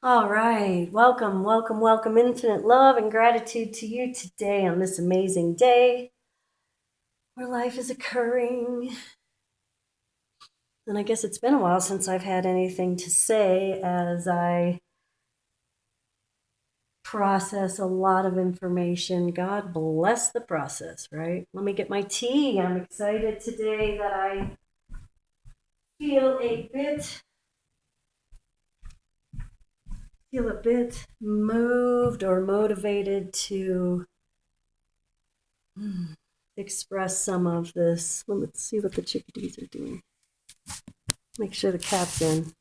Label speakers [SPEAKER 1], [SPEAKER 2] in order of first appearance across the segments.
[SPEAKER 1] All right. Welcome, welcome, welcome. Infinite love and gratitude to you today on this amazing day where life is occurring. And I guess it's been a while since I've had anything to say as I process a lot of information. God bless the process, right? Let me get my tea. I'm excited today that I feel a bit moved or motivated to express some of this. Well, let's see what the chickadees are doing. Make sure the cat's in.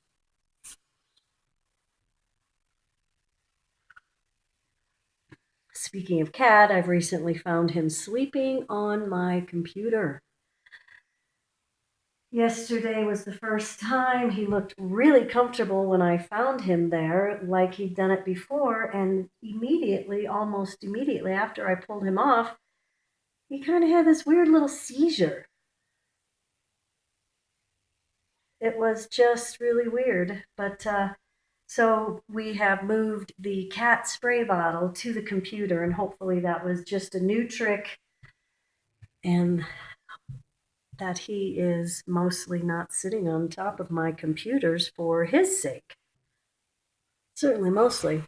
[SPEAKER 1] Speaking of cat, I've recently found him sleeping on my computer. Yesterday was the first time. He looked really comfortable when I found him there, like he'd done it before. And immediately, almost immediately after I pulled him off, he kind of had this weird little seizure. It was just really weird. But so we have moved the cat spray bottle to the computer, and hopefully that was just a new trick and that he is mostly not sitting on top of my computers for his sake. Certainly, mostly.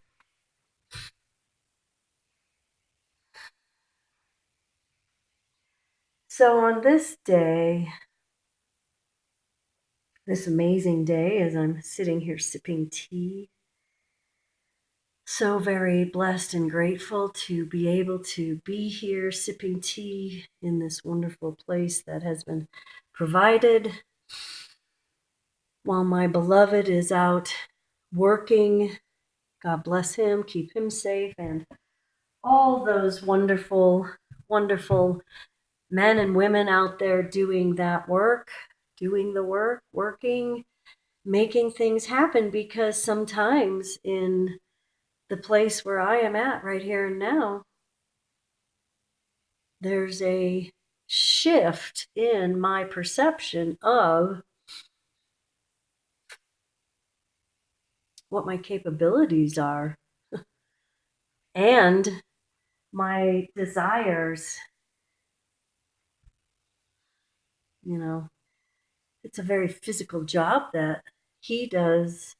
[SPEAKER 1] So on this day, this amazing day, as I'm sitting here sipping tea, so very blessed and grateful to be able to be here sipping tea in this wonderful place that has been provided while my beloved is out working. God bless him, keep him safe, and all those wonderful, wonderful men and women out there doing that work, doing the work, working, making things happen. Because sometimes in the place where I am at right here and now, there's a shift in my perception of what my capabilities are and my desires. You know, it's a very physical job that he does.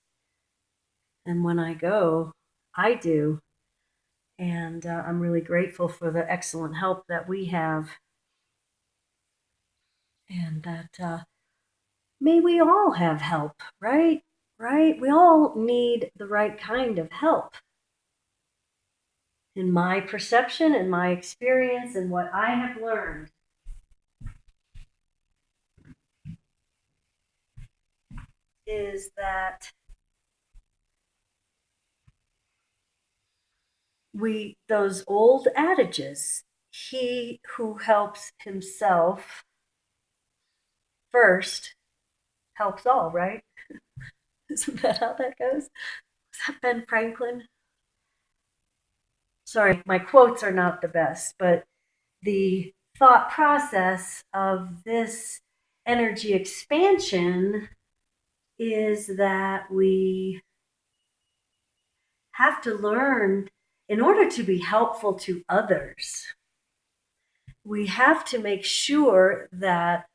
[SPEAKER 1] And when I go, I do. And I'm really grateful for the excellent help that we have. And that may we all have help, right? Right? We all need the right kind of help. In my perception and my experience and what I have learned is that those old adages, he who helps himself first helps all, right? Isn't that how that goes? Is that Ben Franklin? Sorry, my quotes are not the best, but the thought process of this energy expansion is that we have to learn, in order to be helpful to others, we have to make sure that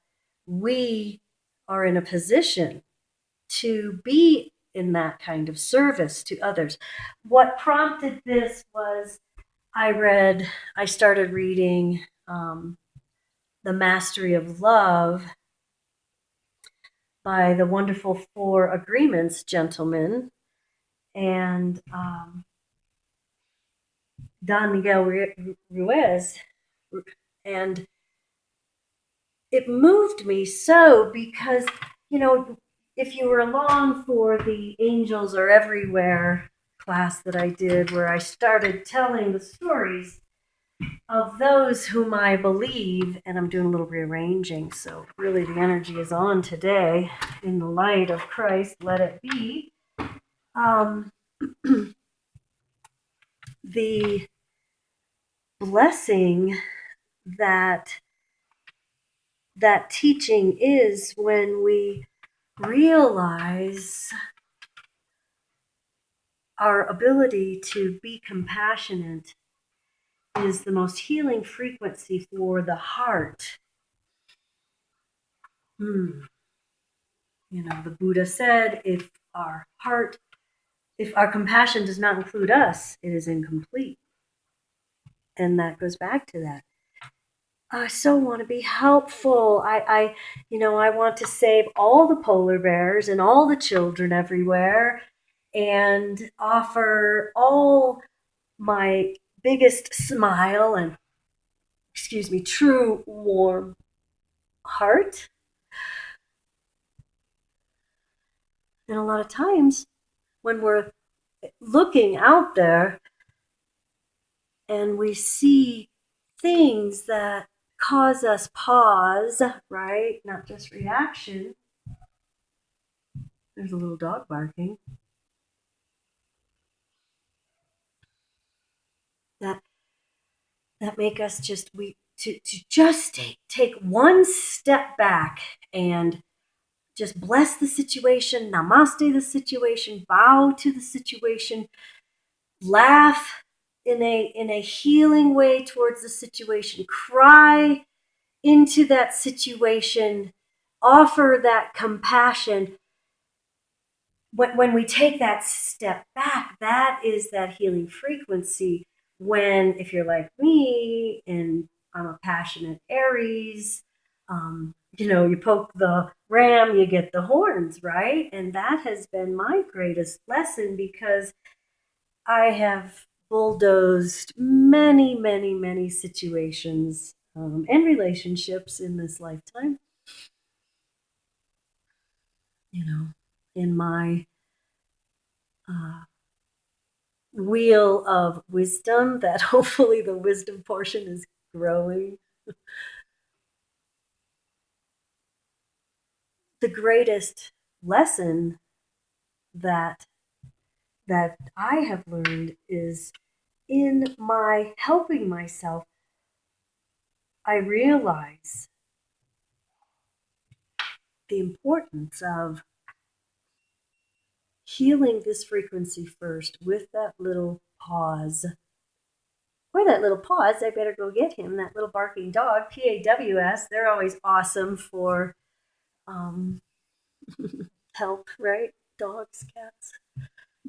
[SPEAKER 1] we are in a position to be in that kind of service to others. What prompted this was I started reading The Mastery of Love by the wonderful Four Agreements gentleman and Don Miguel Ruiz. And it moved me so because, you know, if you were along for the Angels Are Everywhere class that I did, where I started telling the stories of those whom I believe, and I'm doing a little rearranging, so really the energy is on today. In the light of Christ, let it be. Um, the blessing that that teaching is when we realize our ability to be compassionate is the most healing frequency for the heart. Hmm. You know, the Buddha said, if our compassion does not include us, it is incomplete. And that goes back to that. I so want to be helpful. I want to save all the polar bears and all the children everywhere and offer all my biggest smile and, true warm heart. And a lot of times when we're looking out there and we see things that cause us pause, right? Not just reaction. There's a little dog barking. That make us to just take one step back and just bless the situation, namaste the situation, bow to the situation, laugh in a healing way towards the situation, cry into that situation, offer that compassion. When we take that step back, that is that healing frequency. When, if you're like me and I'm a passionate Aries, you poke the ram, you get the horns, right? And that has been my greatest lesson because I have bulldozed many, many, many situations and relationships in this lifetime. In my wheel of wisdom, that hopefully the wisdom portion is growing. The greatest lesson that I have learned is in my helping myself, I realize the importance of healing this frequency first with that little pause. Or that little pause, I better go get him, that little barking dog, PAWS. They're always awesome for help, right? Dogs, cats,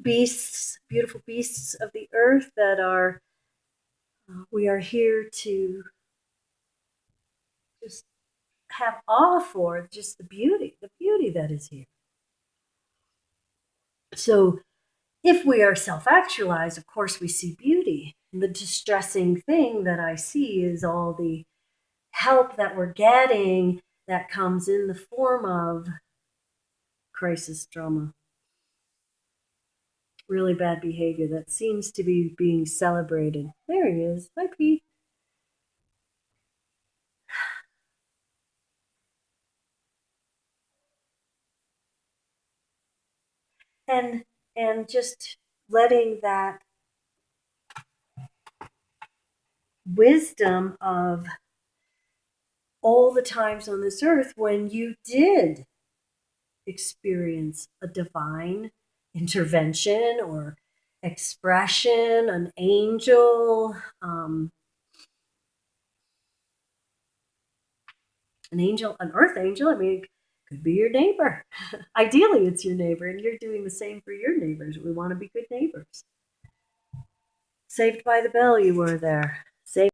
[SPEAKER 1] beasts, beautiful beasts of the earth that are, we are here to just have awe for, just the beauty that is here. So if we are self-actualized, of course we see beauty. And the distressing thing that I see is all the help that we're getting that comes in the form of crisis drama, really bad behavior that seems to be being celebrated. There he is. Hi, Pete. And just letting that wisdom of all the times on this earth when you did experience a divine intervention or expression, an angel, an earth angel. I mean, it could be your neighbor. Ideally, it's your neighbor, and you're doing the same for your neighbors. We want to be good neighbors. Saved by the Bell, you were there. Saved